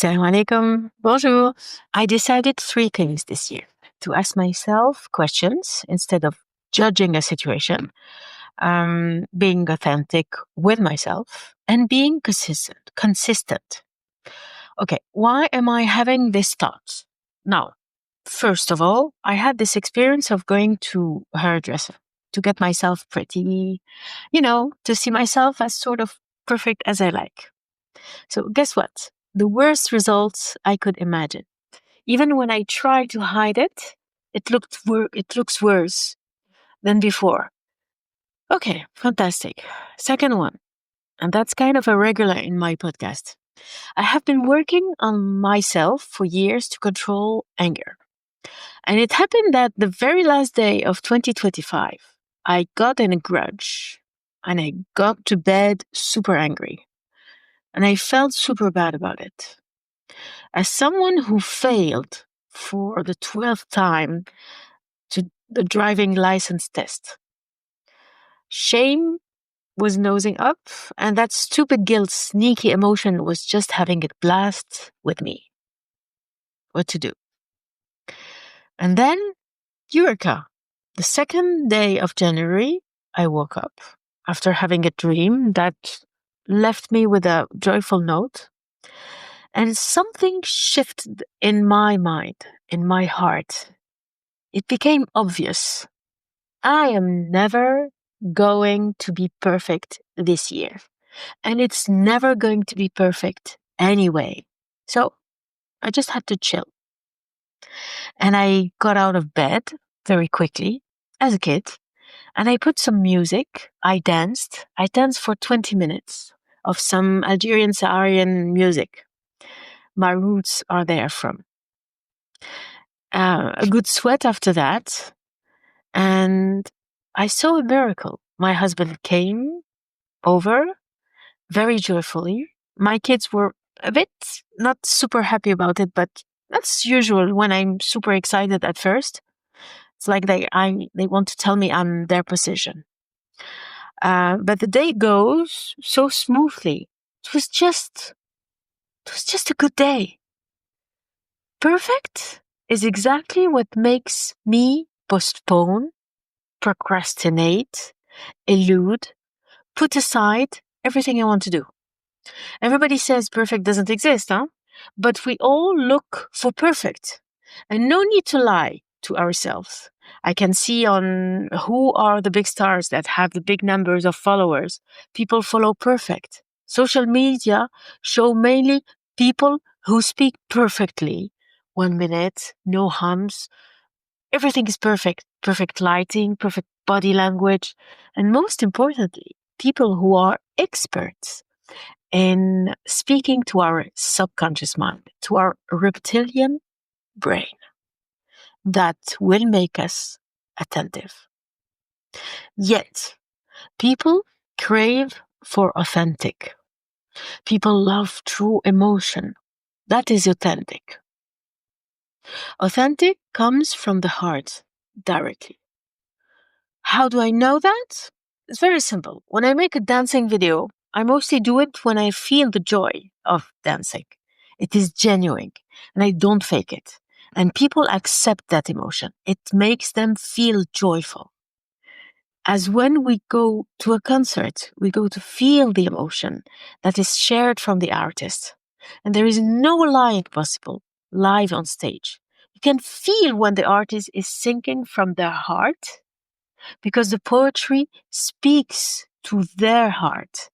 Salam alaikum. Bonjour. I decided three things this year: to ask myself questions instead of judging a situation, being authentic with myself, and being consistent. Okay, why am I having this thought? Now, first of all, I had this experience of going to a hairdresser to get myself pretty, to see myself as sort of perfect as I like. So guess what? The worst results I could imagine. Even when I tried to hide it, it looks worse than before. Okay, fantastic. Second one, and that's kind of a regular in my podcast. I have been working on myself for years to control anger. And it happened that the very last day of 2025, I got in a grudge and I got to bed super angry. And I felt super bad about it. As someone who failed for the 12th time to the driving license test, shame was nosing up, and that stupid guilt, sneaky emotion was just having it blast with me. What to do? And then, Eureka! The second day of January, I woke up after having a dream that left me with a joyful note. And something shifted in my mind, in my heart. It became obvious. I am never going to be perfect this year. And it's never going to be perfect anyway. So I just had to chill. And I got out of bed very quickly as a kid. And I put some music. I danced. I danced for 20 minutes of some Algerian Saharian music. My roots are there from. A good sweat after that. And I saw a miracle. My husband came over very joyfully. My kids were a bit not super happy about it, but that's usual when I'm super excited at first. It's like they want to tell me I'm their position. But the day goes so smoothly. It was just a good day. Perfect is exactly what makes me postpone, procrastinate, elude, put aside everything I want to do. Everybody says perfect doesn't exist, huh? But we all look for perfect. And no need to lie to ourselves. I can see on who are the big stars that have the big numbers of followers. People follow perfect. Social media show mainly people who speak perfectly. 1 minute, no hums. Everything is perfect. Perfect lighting, perfect body language. And most importantly, people who are experts in speaking to our subconscious mind, to our reptilian brain that will make us attentive. Yet, people crave for authentic. People love true emotion. That is authentic. Authentic comes from the heart directly. How do I know that? It's very simple. When I make a dancing video, I mostly do it when I feel the joy of dancing. It is genuine and I don't fake it. And people accept that emotion. It makes them feel joyful. As when we go to a concert, we go to feel the emotion that is shared from the artist. And there is no lying possible live on stage. You can feel when the artist is singing from their heart because the poetry speaks to their heart.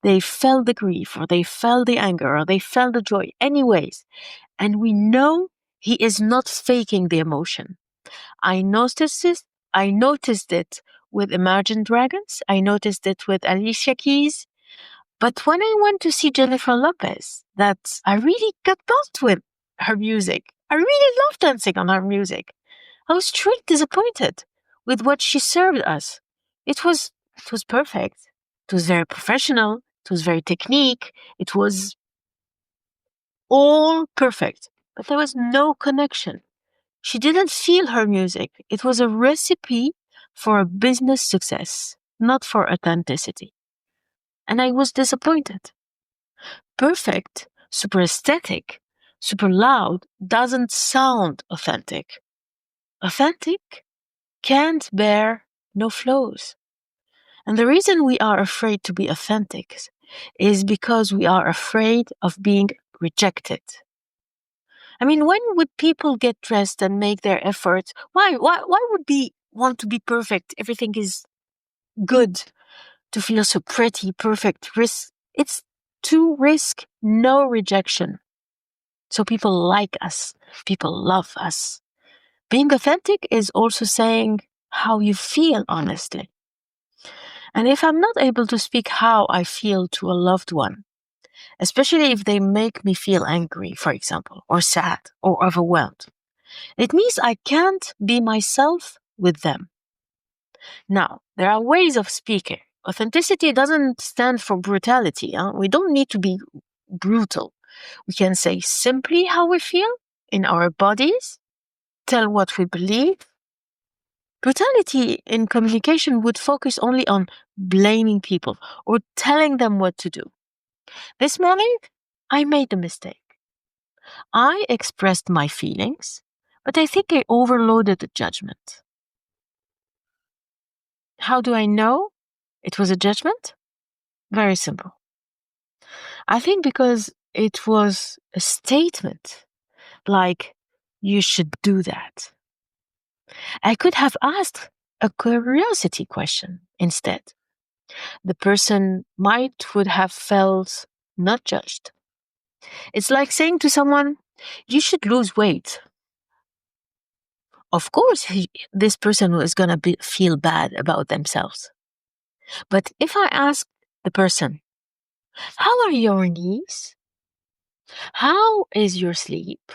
They felt the grief, or they felt the anger, or they felt the joy anyways. And we know he is not faking the emotion. I noticed it with Imagine Dragons. I noticed it with Alicia Keys. But when I went to see Jennifer Lopez, I really got buzzed with her music. I really loved dancing on her music. I was truly disappointed with what she served us. It was perfect. It was very professional. It was very technique. It was all perfect, but there was no connection. She didn't feel her music. It was a recipe for a business success, not for authenticity. And I was disappointed. Perfect super aesthetic, super loud doesn't sound authentic. Authentic can't bear no flaws. And the reason we are afraid to be authentic is because we are afraid of being rejected. I mean, when would people get dressed and make their efforts? Why would we want to be perfect? Everything is good to feel so pretty, perfect. It's to risk no rejection. So people like us, people love us. Being authentic is also saying how you feel honestly. And if I'm not able to speak how I feel to a loved one, especially if they make me feel angry, for example, or sad or overwhelmed, it means I can't be myself with them. Now, there are ways of speaking. Authenticity doesn't stand for brutality. We don't need to be brutal. We can say simply how we feel in our bodies, tell what we believe. Brutality in communication would focus only on blaming people or telling them what to do. This morning, I made a mistake. I expressed my feelings, but I think I overloaded the judgment. How do I know it was a judgment? Very simple. I think because it was a statement like, you should do that. I could have asked a curiosity question instead. The person would have felt not judged. It's like saying to someone, you should lose weight. Of course, this person is going to feel bad about themselves. But if I ask the person, how are your knees? How is your sleep?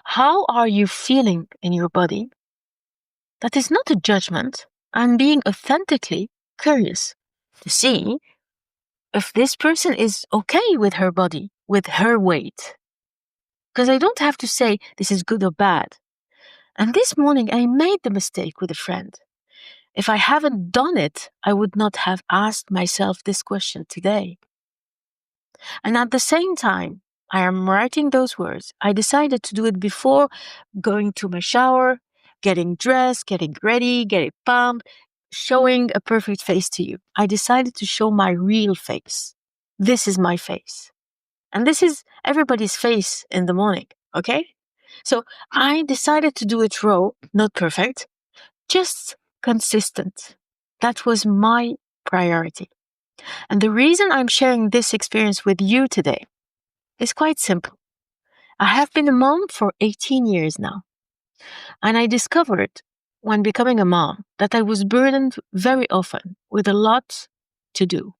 How are you feeling in your body? That is not a judgment. I'm being authentically curious to see if this person is okay with her body, with her weight. Because I don't have to say this is good or bad. And this morning I made the mistake with a friend. If I haven't done it, I would not have asked myself this question today. And at the same time, I am writing those words. I decided to do it before going to my shower, getting dressed, getting ready, getting pumped, showing a perfect face to you. I decided to show my real face. This is my face. And this is everybody's face in the morning, okay? So I decided to do it raw, not perfect, just consistent. That was my priority. And the reason I'm sharing this experience with you today is quite simple. I have been a mom for 18 years now. And I discovered when becoming a mom that I was burdened very often with a lot to do.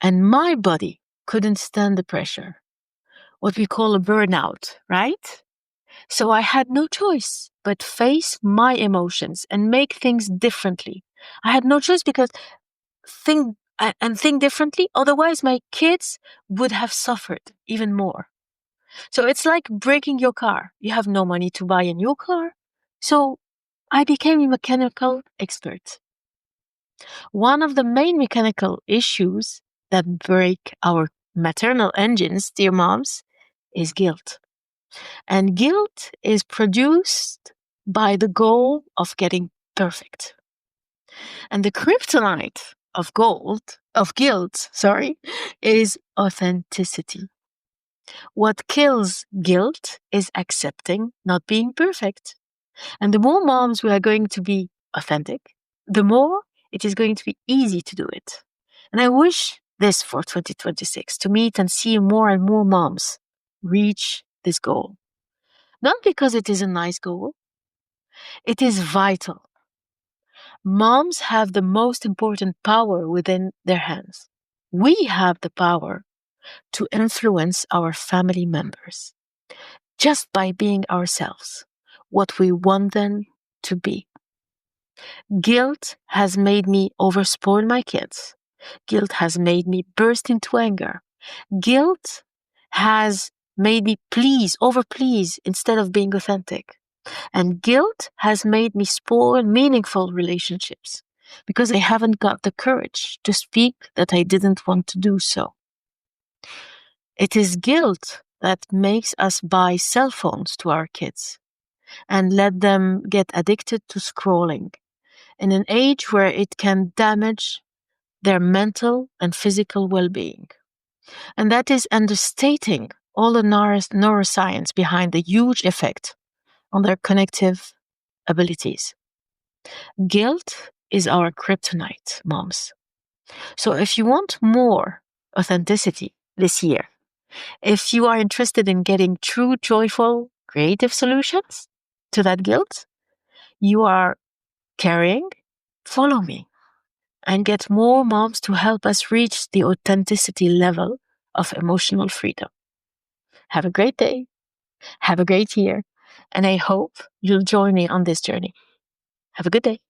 And my body couldn't stand the pressure, what we call a burnout, right? So I had no choice but face my emotions and make things differently. I had no choice because think differently. Otherwise, my kids would have suffered even more. So it's like breaking your car. You have no money to buy a new car. So I became a mechanical expert. One of the main mechanical issues that break our maternal engines, dear moms, is guilt. And guilt is produced by the goal of getting perfect. And the kryptonite of guilt, is authenticity. What kills guilt is accepting not being perfect. And the more moms we are going to be authentic, the more it is going to be easy to do it. And I wish this for 2026, to meet and see more and more moms reach this goal. Not because it is a nice goal, it is vital. Moms have the most important power within their hands. We have the power to influence our family members just by being ourselves, what we want them to be. Guilt has made me overspoil my kids. Guilt has made me burst into anger. Guilt has made me overplease instead of being authentic. And guilt has made me spoil meaningful relationships because I haven't got the courage to speak that I didn't want to do so. It is guilt that makes us buy cell phones to our kids and let them get addicted to scrolling in an age where it can damage their mental and physical well-being. And that is understating all the neuroscience behind the huge effect on their cognitive abilities. Guilt is our kryptonite, moms. So if you want more authenticity this year, if you are interested in getting true, joyful, creative solutions to that guilt you are carrying, follow me and get more moms to help us reach the authenticity level of emotional freedom. Have a great day. Have a great year. And I hope you'll join me on this journey. Have a good day.